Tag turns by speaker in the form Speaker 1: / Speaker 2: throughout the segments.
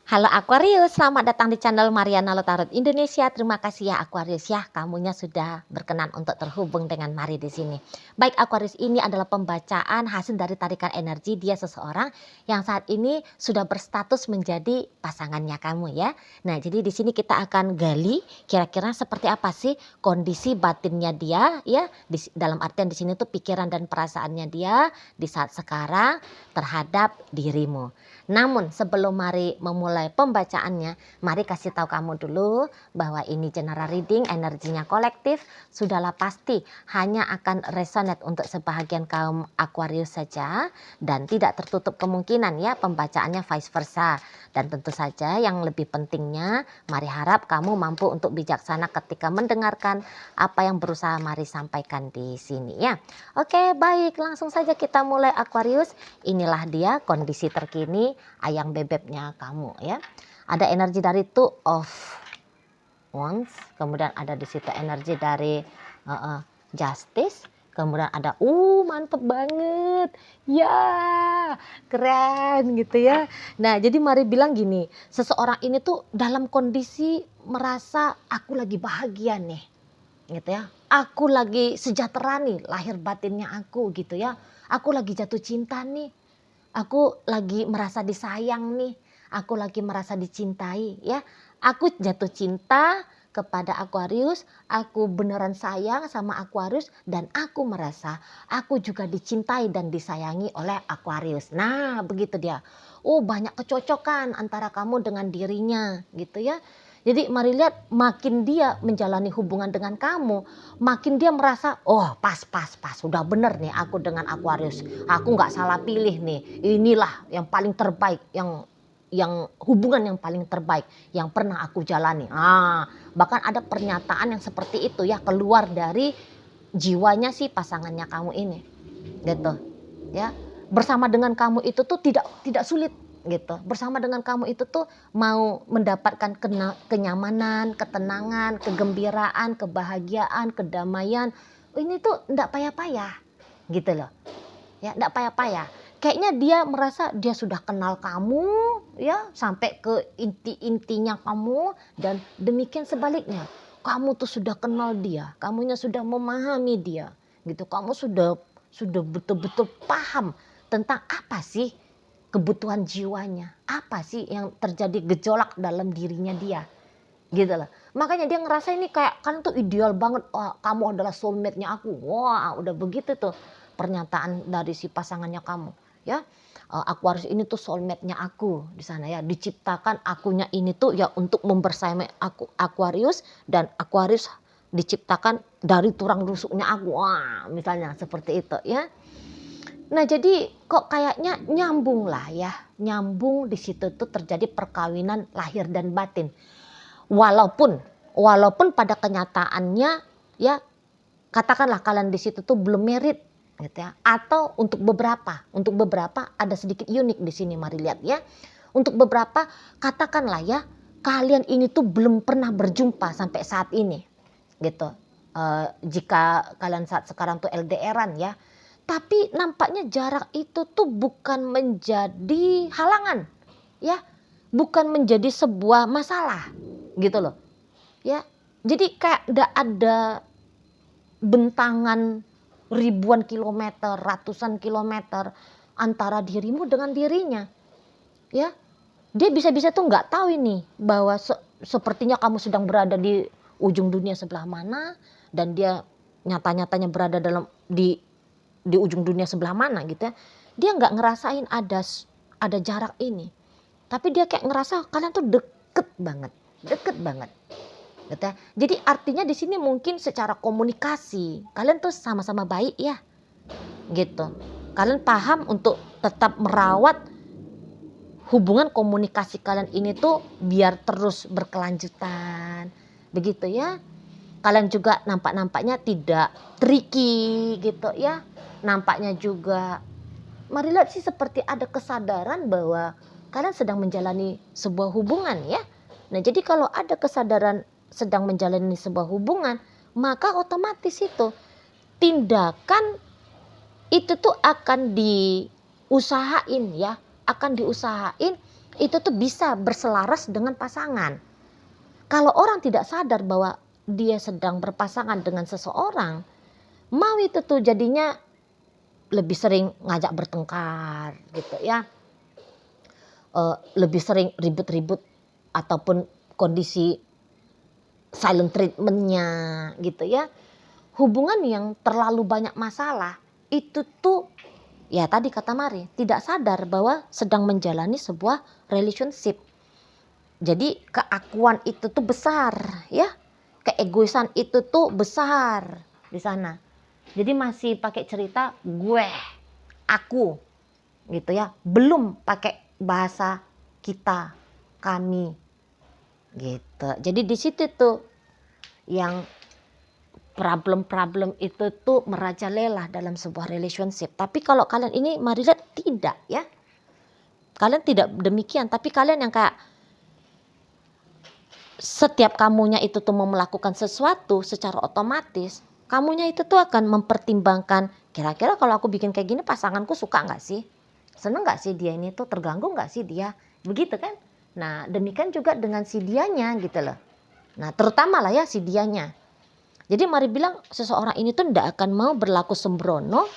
Speaker 1: Halo Aquarius, selamat datang di channel Mariana Lotarot Indonesia. Terima kasih ya Aquarius ya, kamunya sudah berkenan untuk terhubung dengan Mari di sini. Baik Aquarius, ini adalah pembacaan hasil dari tarikan energi dia seseorang yang saat ini sudah berstatus menjadi pasangannya kamu ya. Nah, jadi di sini kita akan gali kira-kira seperti apa sih kondisi batinnya dia ya. Dalam artian di sini tuh pikiran dan perasaannya dia di saat sekarang terhadap dirimu. Namun sebelum Mari memulai pembacaannya, Mari kasih tahu kamu dulu bahwa ini general reading, energinya kolektif, sudahlah pasti hanya akan resonate untuk sebahagian kaum Aquarius saja dan tidak tertutup kemungkinan ya pembacaannya vice versa. Dan tentu saja yang lebih pentingnya, Mari harap kamu mampu untuk bijaksana ketika mendengarkan apa yang berusaha Mari sampaikan di sini ya. Oke, baik, langsung saja kita mulai Aquarius. Inilah dia kondisi terkini ayang bebeknya kamu ya. Ada energi dari Two of Wands, kemudian ada di situ energi dari Justice, kemudian ada mantep banget ya, keren gitu ya. Nah, jadi Mari bilang gini, seseorang ini tuh dalam kondisi merasa aku lagi bahagia nih gitu ya, aku lagi sejahtera nih lahir batinnya aku gitu ya, aku lagi jatuh cinta nih. Aku lagi merasa disayang nih, aku lagi merasa dicintai ya. Aku jatuh cinta kepada Aquarius, aku beneran sayang sama Aquarius dan aku merasa aku juga dicintai dan disayangi oleh Aquarius. Nah, begitu dia. Oh, banyak kecocokan antara kamu dengan dirinya gitu ya. Jadi mari lihat makin dia menjalani hubungan dengan kamu, makin dia merasa oh pas udah bener nih aku dengan Aquarius. Aku nggak salah pilih nih. Inilah yang paling terbaik, yang hubungan yang paling terbaik yang pernah aku jalani. Bahkan ada pernyataan yang seperti itu ya keluar dari jiwanya si pasangannya kamu ini. Gitu. Ya. Bersama dengan kamu itu tuh tidak sulit gitu. Bersama dengan kamu itu tuh mau mendapatkan kenyamanan, ketenangan, kegembiraan, kebahagiaan, kedamaian. Ini tuh enggak payah-payah gitu loh. Ya, enggak payah-payah. Kayaknya dia merasa dia sudah kenal kamu ya sampai ke inti-intinya kamu dan demikian sebaliknya. Kamu tuh sudah kenal dia, kamunya sudah memahami dia gitu. Kamu sudah betul-betul paham tentang apa sih kebutuhan jiwanya, apa sih yang terjadi gejolak dalam dirinya dia gitu loh. Makanya dia ngerasa ini kayak kan tuh ideal banget, wah kamu adalah soulmate-nya aku. Wah, udah begitu tuh pernyataan dari si pasangannya kamu ya. Aquarius ini tuh soulmate-nya aku di sana ya. Diciptakan akunya ini tuh ya untuk membersamai aku Aquarius dan Aquarius diciptakan dari tulang rusuknya aku. Wah, misalnya seperti itu ya. Nah, jadi kok kayaknya nyambung lah ya. Nyambung di situ tuh terjadi perkawinan lahir dan batin. Walaupun pada kenyataannya ya katakanlah kalian di situ tuh belum merit gitu ya, atau untuk beberapa ada sedikit unik di sini mari lihat ya. Untuk beberapa katakanlah ya kalian ini tuh belum pernah berjumpa sampai saat ini gitu. Jika kalian saat sekarang tuh LDRan ya, tapi nampaknya jarak itu tuh bukan menjadi halangan ya, bukan menjadi sebuah masalah gitu loh ya. Jadi kayak nggak ada bentangan ribuan kilometer, ratusan kilometer antara dirimu dengan dirinya ya. Dia bisa-bisa tuh nggak tahu ini bahwa sepertinya kamu sedang berada di ujung dunia sebelah mana dan dia nyata-nyatanya berada di ujung dunia sebelah mana gitu ya. Dia nggak ngerasain ada jarak ini, tapi dia kayak ngerasa kalian tuh deket banget gitu ya. Jadi artinya di sini mungkin secara komunikasi kalian tuh sama-sama baik ya gitu. Kalian paham untuk tetap merawat hubungan komunikasi kalian ini tuh biar terus berkelanjutan begitu ya. Kalian juga nampaknya tidak tricky gitu ya. Nampaknya juga mari lihat sih seperti ada kesadaran bahwa kalian sedang menjalani sebuah hubungan ya. Nah, jadi kalau ada kesadaran sedang menjalani sebuah hubungan, maka otomatis itu tindakan itu tuh akan diusahain ya, akan diusahain itu tuh bisa berselaras dengan pasangan. Kalau orang tidak sadar bahwa dia sedang berpasangan dengan seseorang, mau itu tuh jadinya lebih sering ngajak bertengkar gitu ya, lebih sering ribut-ribut ataupun kondisi silent treatment-nya gitu ya. Hubungan yang terlalu banyak masalah itu tuh ya tadi kata Mari, tidak sadar bahwa sedang menjalani sebuah relationship. Jadi keakuan itu tuh besar ya. Keegoisan itu tuh besar di sana. Jadi masih pakai cerita gue, aku gitu ya. Belum pakai bahasa kita, kami gitu. Jadi di situ tuh yang problem-problem itu tuh merajalela dalam sebuah relationship. Tapi kalau kalian ini mari lihat tidak ya. Kalian tidak demikian, tapi kalian yang kayak setiap kamunya itu tuh mau melakukan sesuatu secara otomatis, kamunya itu tuh akan mempertimbangkan kira-kira kalau aku bikin kayak gini pasanganku suka nggak sih? Seneng nggak sih dia ini tuh, terganggu nggak sih dia? Begitu kan? Nah demikian juga dengan si dianya gitu loh. Nah terutama lah ya si dianya. Jadi Mari bilang seseorang ini tuh tidak akan mau berlaku sembrono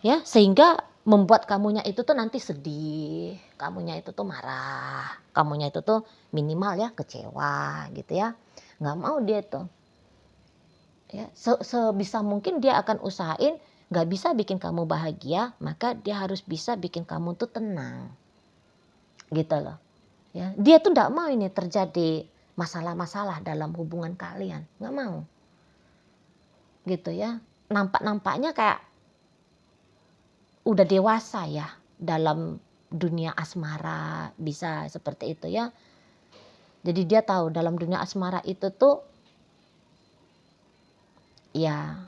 Speaker 1: ya, sehingga membuat kamunya itu tuh nanti sedih, kamunya itu tuh marah, kamunya itu tuh minimal ya kecewa gitu ya. Nggak mau dia tuh ya, sebisa mungkin dia akan usahain nggak bisa bikin kamu bahagia, maka dia harus bisa bikin kamu tuh tenang gitu loh ya. Dia tuh nggak mau ini terjadi masalah-masalah dalam hubungan kalian, nggak mau gitu ya. Nampaknya kayak udah dewasa ya dalam dunia asmara, bisa seperti itu ya. Jadi dia tahu dalam dunia asmara itu tuh ya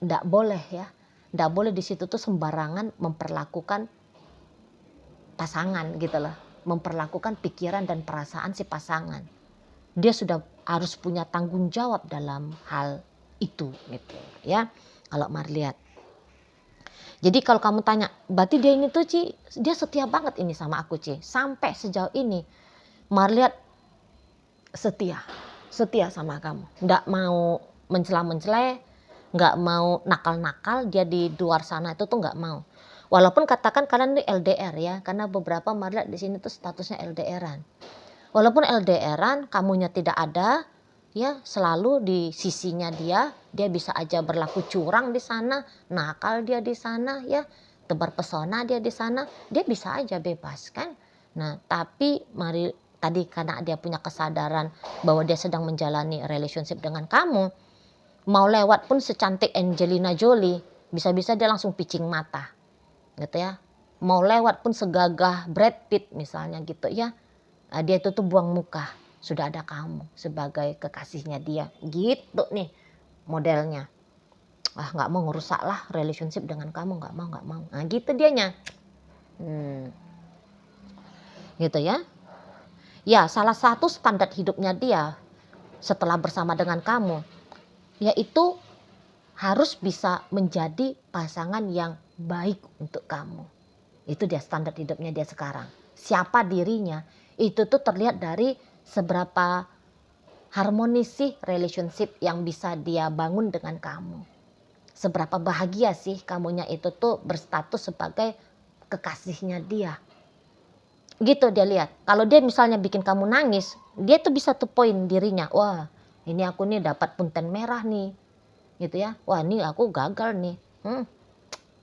Speaker 1: ndak boleh ya, ndak boleh di situ tuh sembarangan memperlakukan pasangan gitu loh, memperlakukan pikiran dan perasaan si pasangan. Dia sudah harus punya tanggung jawab dalam hal itu gitu ya. Kalau Mari lihat. Jadi kalau kamu tanya, berarti dia ini tuh Ci, dia setia banget ini sama aku Ci. Sampai sejauh ini Mari lihat setia sama kamu. Nggak mau mencela-mencela, nggak mau nakal-nakal dia di luar sana itu tuh nggak mau. Walaupun katakan kalian ini LDR ya, karena beberapa Mari lihat di sini tuh statusnya LDRan. Walaupun LDRan, kamunya tidak ada, ya selalu di sisinya dia bisa aja berlaku curang di sana, nakal dia di sana ya, tebar pesona dia di sana, dia bisa aja bebas kan. Nah tapi Mari tadi karena dia punya kesadaran bahwa dia sedang menjalani relationship dengan kamu, mau lewat pun secantik Angelina Jolie, bisa-bisa dia langsung picing mata gitu ya. Mau lewat pun segagah Brad Pitt misalnya gitu ya, dia itu tuh buang muka, sudah ada kamu sebagai kekasihnya dia gitu nih modelnya. Nggak mau ngerusak lah relationship dengan kamu, nggak mau. Nah gitu dianya. Gitu ya. Ya salah satu standar hidupnya dia setelah bersama dengan kamu, yaitu harus bisa menjadi pasangan yang baik untuk kamu. Itu dia standar hidupnya dia sekarang. Siapa dirinya itu tuh terlihat dari seberapa harmonis sih relationship yang bisa dia bangun dengan kamu. Seberapa bahagia sih kamunya itu tuh berstatus sebagai kekasihnya dia. Gitu dia lihat. Kalau dia misalnya bikin kamu nangis, dia tuh bisa tuh poin dirinya. Wah ini aku nih dapat punten merah nih. Gitu ya. Wah ini aku gagal nih.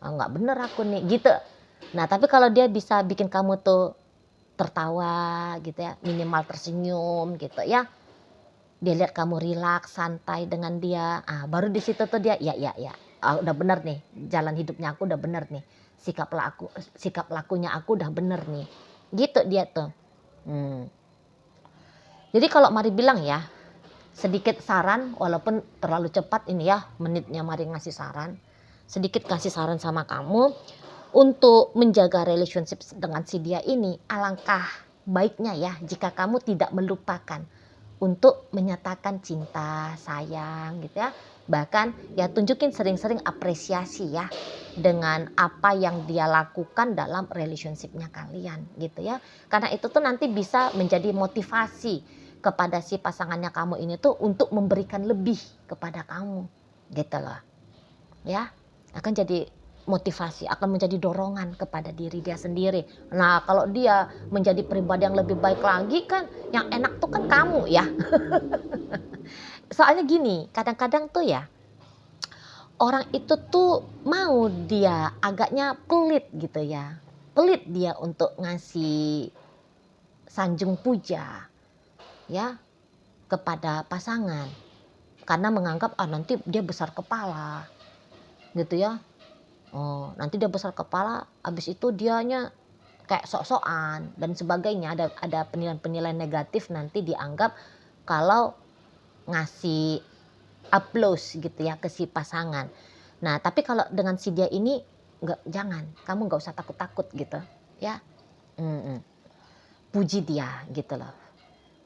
Speaker 1: Nggak bener aku nih gitu. Nah tapi kalau dia bisa bikin kamu tuh tertawa gitu ya, minimal tersenyum gitu ya, dia lihat kamu rilaks santai dengan dia, baru di situ tuh dia ya udah bener nih, jalan hidupnya aku udah bener nih, sikap lakunya aku udah bener nih gitu dia tuh. Jadi kalau Mari bilang ya, sedikit saran walaupun terlalu cepat ini ya menitnya Mari ngasih saran, sedikit kasih saran sama kamu untuk menjaga relationship dengan si dia ini. Alangkah baiknya ya jika kamu tidak melupakan untuk menyatakan cinta, sayang gitu ya. Bahkan ya tunjukin sering-sering apresiasi ya dengan apa yang dia lakukan dalam relationship-nya kalian gitu ya. Karena itu tuh nanti bisa menjadi motivasi kepada si pasangannya kamu ini tuh untuk memberikan lebih kepada kamu gitu loh. Ya, akan jadi motivasi, akan menjadi dorongan kepada diri dia sendiri. Nah, kalau dia menjadi pribadi yang lebih baik lagi kan yang enak tuh kan kamu ya. Soalnya gini, kadang-kadang tuh ya orang itu tuh mau dia agaknya pelit gitu ya. Pelit dia untuk ngasih sanjung puja ya kepada pasangan karena menganggap nanti dia besar kepala gitu ya. Oh, nanti dia besar kepala, habis itu dianya kayak sok-sokan dan sebagainya. Ada penilaian-penilaian negatif nanti dianggap kalau ngasih applause gitu ya ke si pasangan. Nah, tapi kalau dengan si dia ini jangan, kamu nggak usah takut-takut gitu ya. Puji dia gitu loh.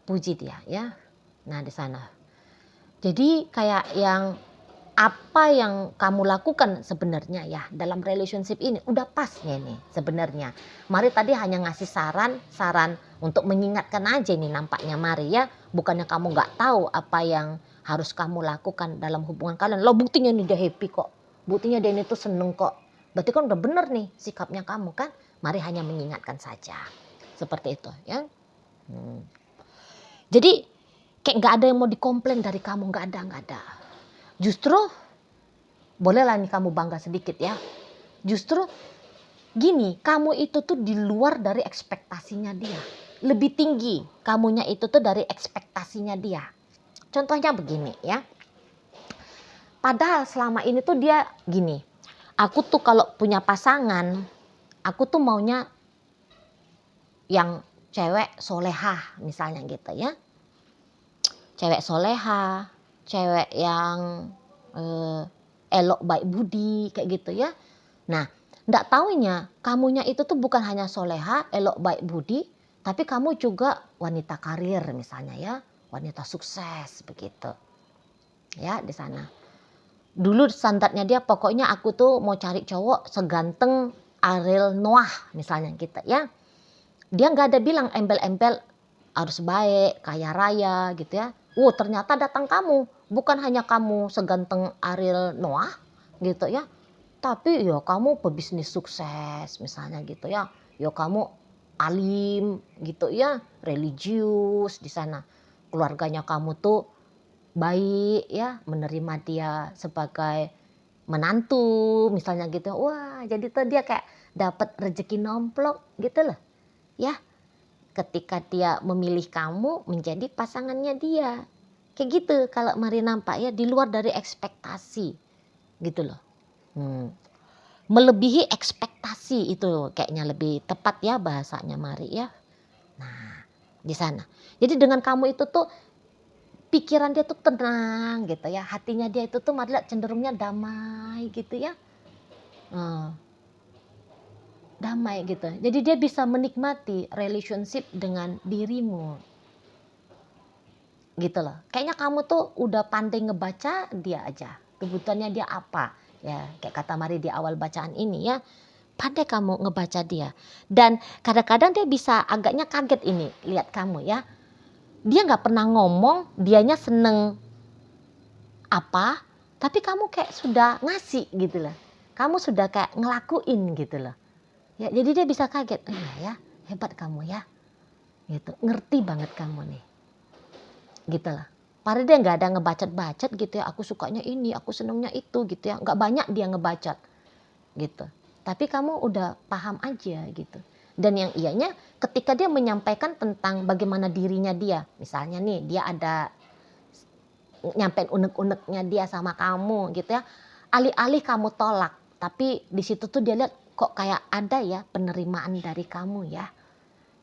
Speaker 1: Puji dia ya. Nah, di sana. Jadi kayak yang apa yang kamu lakukan sebenarnya ya dalam relationship ini udah pasnya nih sebenarnya. Mari tadi hanya ngasih saran untuk mengingatkan aja nih nampaknya Mari ya. Bukannya kamu nggak tahu apa yang harus kamu lakukan dalam hubungan kalian. Loh buktinya nih dia happy kok. Buktinya dia ini tuh seneng kok. Berarti kan udah bener nih sikapnya kamu kan. Mari hanya mengingatkan saja. Seperti itu ya. Jadi kayak nggak ada yang mau dikomplain dari kamu. Nggak ada. Justru bolehlah nih kamu bangga sedikit ya. Justru gini, kamu itu tuh di luar dari ekspektasinya dia. Lebih tinggi kamunya itu tuh dari ekspektasinya dia. Contohnya begini ya. Padahal selama ini tuh dia gini. Aku tuh kalau punya pasangan, aku tuh maunya yang cewek solehah misalnya gitu ya. Cewek solehah, cewek yang elok baik budi kayak gitu ya. Nah, ndak taunya kamunya itu tuh bukan hanya soleha, elok baik budi, tapi kamu juga wanita karir misalnya ya, wanita sukses begitu. Ya, di sana. Dulu standarnya dia pokoknya aku tuh mau cari cowok seganteng Ariel Noah misalnya gitu ya. Dia nggak ada bilang embel-embel harus baik, kaya raya gitu ya. Ternyata datang kamu, bukan hanya kamu seganteng Ariel Noah gitu ya. Tapi ya kamu pebisnis sukses misalnya gitu ya. Ya kamu alim gitu ya, religius di sana. Keluarganya kamu tuh baik ya, menerima dia sebagai menantu misalnya gitu. Wah, jadi tuh dia kayak dapat rezeki nomplok gitu loh. Ya, ketika dia memilih kamu menjadi pasangannya dia. Kayak gitu kalau Mari nampak ya, di luar dari ekspektasi gitu loh. Melebihi ekspektasi itu kayaknya lebih tepat ya bahasanya Mari ya. Nah, di sana. Jadi dengan kamu itu tuh pikiran dia tuh tenang gitu ya. Hatinya dia itu tuh Mari lihat cenderungnya damai gitu ya. Damai gitu. Jadi dia bisa menikmati relationship dengan dirimu. Gitu loh. Kayaknya kamu tuh udah pandai ngebaca dia aja. Kebutuhannya dia apa? Ya, kayak kata Mari di awal bacaan ini ya. Pandai kamu ngebaca dia. Dan kadang-kadang dia bisa agaknya kaget ini lihat kamu ya. Dia nggak pernah ngomong, dianya seneng apa, tapi kamu kayak sudah ngasih gitu loh. Kamu sudah kayak ngelakuin gitu loh. Ya, jadi dia bisa kaget. Iya ya, hebat kamu ya. Gitu. Ngerti banget kamu nih. Gitu lah. Padahal dia nggak ada ngebacot-bacot gitu ya. Aku sukanya ini, aku senengnya itu gitu ya. Nggak banyak dia ngebacot gitu. Tapi kamu udah paham aja gitu. Dan yang ianya ketika dia menyampaikan tentang bagaimana dirinya dia. Misalnya nih dia ada nyampein unek-uneknya dia sama kamu gitu ya. Alih-alih kamu tolak. Tapi di situ tuh dia lihat kok kayak ada ya penerimaan dari kamu ya.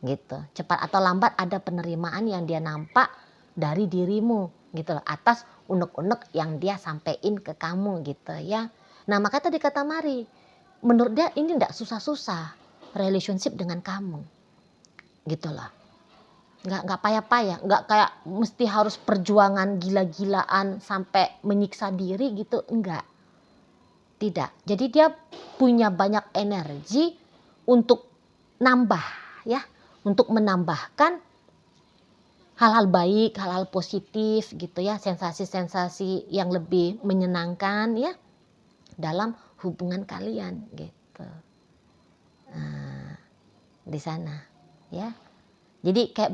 Speaker 1: Gitu. Cepat atau lambat ada penerimaan yang dia nampak dari dirimu gitu loh. Atas unek-unek yang dia sampein ke kamu gitu ya. Nah makanya tadi kata Mari, menurut dia ini enggak susah-susah relationship dengan kamu. Gitu loh. nggak payah-payah, nggak kayak mesti harus perjuangan gila-gilaan sampai menyiksa diri gitu, enggak, tidak. Jadi dia punya banyak energi untuk nambah ya, untuk menambahkan hal-hal baik, hal-hal positif gitu ya, sensasi-sensasi yang lebih menyenangkan ya dalam hubungan kalian gitu. Nah, di sana ya. Jadi kayak,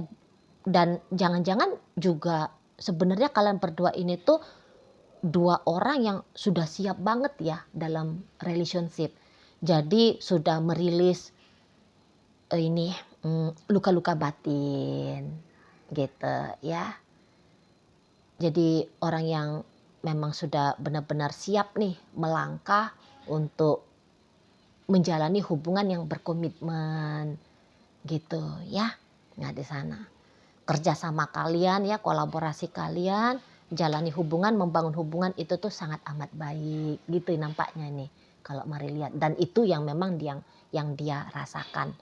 Speaker 1: dan jangan-jangan juga sebenarnya kalian berdua ini tuh dua orang yang sudah siap banget ya dalam relationship. Jadi sudah merilis ini luka-luka batin gitu ya. Jadi orang yang memang sudah benar-benar siap nih melangkah untuk menjalani hubungan yang berkomitmen gitu ya. Nah di sana kerja sama kalian ya, kolaborasi kalian, jalani hubungan, membangun hubungan itu tuh sangat amat baik gitu nampaknya nih kalau Mari lihat, dan itu yang memang yang dia rasakan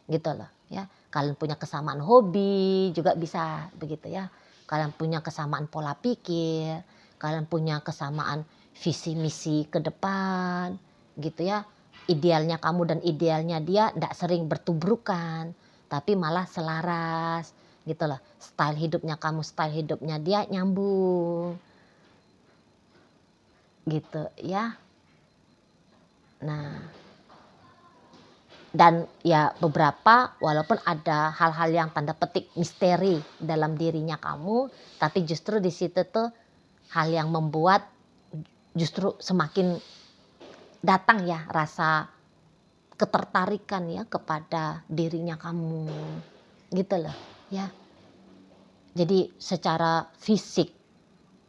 Speaker 1: gitu loh ya. Kalian punya kesamaan hobi juga bisa begitu ya, kalian punya kesamaan pola pikir, kalian punya kesamaan visi misi ke depan gitu ya. Idealnya kamu dan idealnya dia tidak sering bertubrukan, tapi malah selaras gitu loh. Style hidupnya kamu, style hidupnya dia nyambung gitu ya. Nah, dan ya beberapa walaupun ada hal-hal yang tanda petik misteri dalam dirinya kamu, tapi justru di situ tuh hal yang membuat justru semakin datang ya rasa ketertarikan ya kepada dirinya kamu gitu loh ya. Jadi secara fisik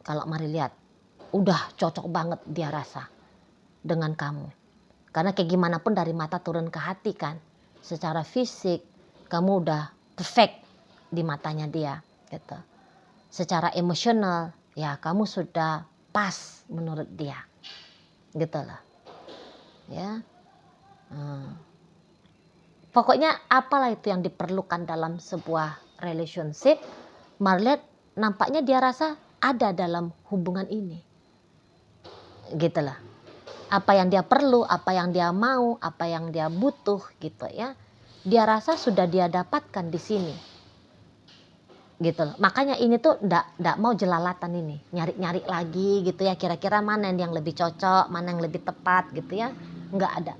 Speaker 1: kalau Mari lihat udah cocok banget dia rasa dengan kamu. Karena kayak gimana pun dari mata turun ke hati kan. Secara fisik kamu udah perfect di matanya dia gitu. Secara emosional ya kamu sudah pas menurut dia. Gitu lah. Ya. Pokoknya apalah itu yang diperlukan dalam sebuah relationship, Marliet nampaknya dia rasa ada dalam hubungan ini. Gitu lah. Apa yang dia perlu, apa yang dia mau, apa yang dia butuh gitu ya. Dia rasa sudah dia dapatkan di sini. Gitu loh. Makanya ini tuh ndak mau jelalatan ini, nyari-nyari lagi gitu ya, kira-kira mana yang lebih cocok, mana yang lebih tepat gitu ya. Enggak ada.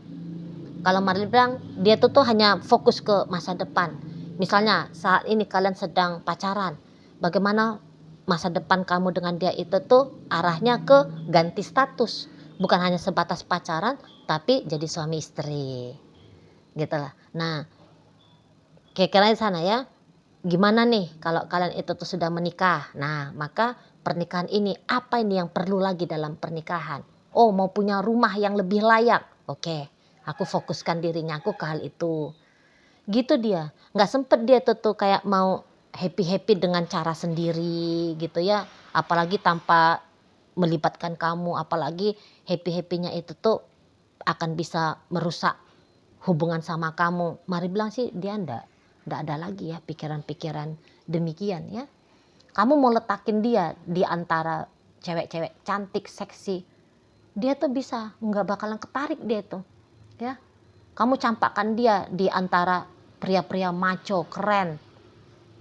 Speaker 1: Kalau Marley bilang dia tuh hanya fokus ke masa depan. Misalnya saat ini kalian sedang pacaran, bagaimana masa depan kamu dengan dia itu tuh arahnya ke ganti status. Bukan hanya sebatas pacaran, tapi jadi suami istri. Gitu lah. Nah, kira-kira di sana ya. Gimana nih kalau kalian itu tuh sudah menikah? Nah, maka pernikahan ini apa ini yang perlu lagi dalam pernikahan? Oh, mau punya rumah yang lebih layak. Oke, aku fokuskan dirinya aku ke hal itu. Gitu dia. Nggak sempet dia tuh kayak mau happy-happy dengan cara sendiri gitu ya. Apalagi tanpa melibatkan kamu, apalagi happy-happynya itu tuh akan bisa merusak hubungan sama kamu. Mari bilang sih dia ndak ada lagi ya pikiran-pikiran demikian ya. Kamu mau letakin dia di antara cewek-cewek cantik, seksi, dia tuh bisa nggak bakalan ketarik dia tuh ya. Kamu campakkan dia di antara pria-pria maco keren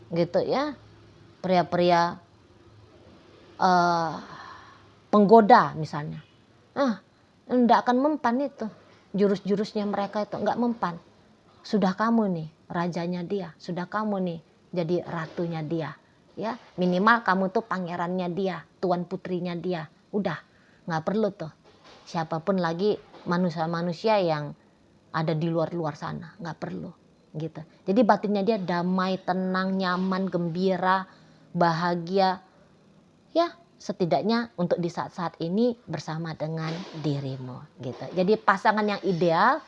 Speaker 1: gitu ya, pria-pria penggoda misalnya, nggak akan mempan itu, jurus-jurusnya mereka itu nggak mempan. Sudah kamu nih rajanya dia, sudah kamu nih jadi ratunya dia ya. Minimal kamu tuh pangerannya dia, tuan putrinya dia. Udah nggak perlu tuh siapapun lagi manusia-manusia yang ada di luar sana, nggak perlu gitu. Jadi batinnya dia damai, tenang, nyaman, gembira, bahagia ya, setidaknya untuk di saat-saat ini bersama dengan dirimu gitu. Jadi pasangan yang ideal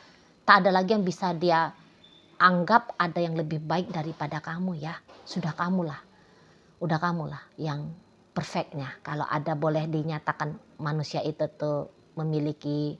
Speaker 1: tak ada lagi yang bisa dia anggap ada yang lebih baik daripada kamu ya. Sudah kamulah, udah kamulah yang perfectnya. Kalau ada boleh dinyatakan manusia itu tuh memiliki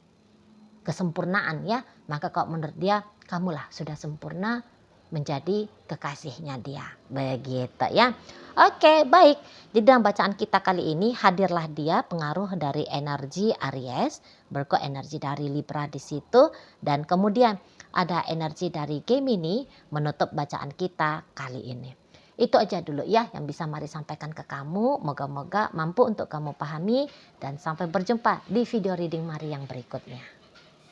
Speaker 1: kesempurnaan ya, maka kalau menurut dia kamulah sudah sempurna, menjadi kekasihnya dia. Begitu ya. Oke, baik. Di dalam bacaan kita kali ini hadirlah dia pengaruh dari energi Aries, berikut energi dari Libra di situ, dan kemudian ada energi dari Gemini menutup bacaan kita kali ini. Itu aja dulu ya yang bisa Mari sampaikan ke kamu. Moga-moga mampu untuk kamu pahami dan sampai berjumpa di video reading Mari yang berikutnya.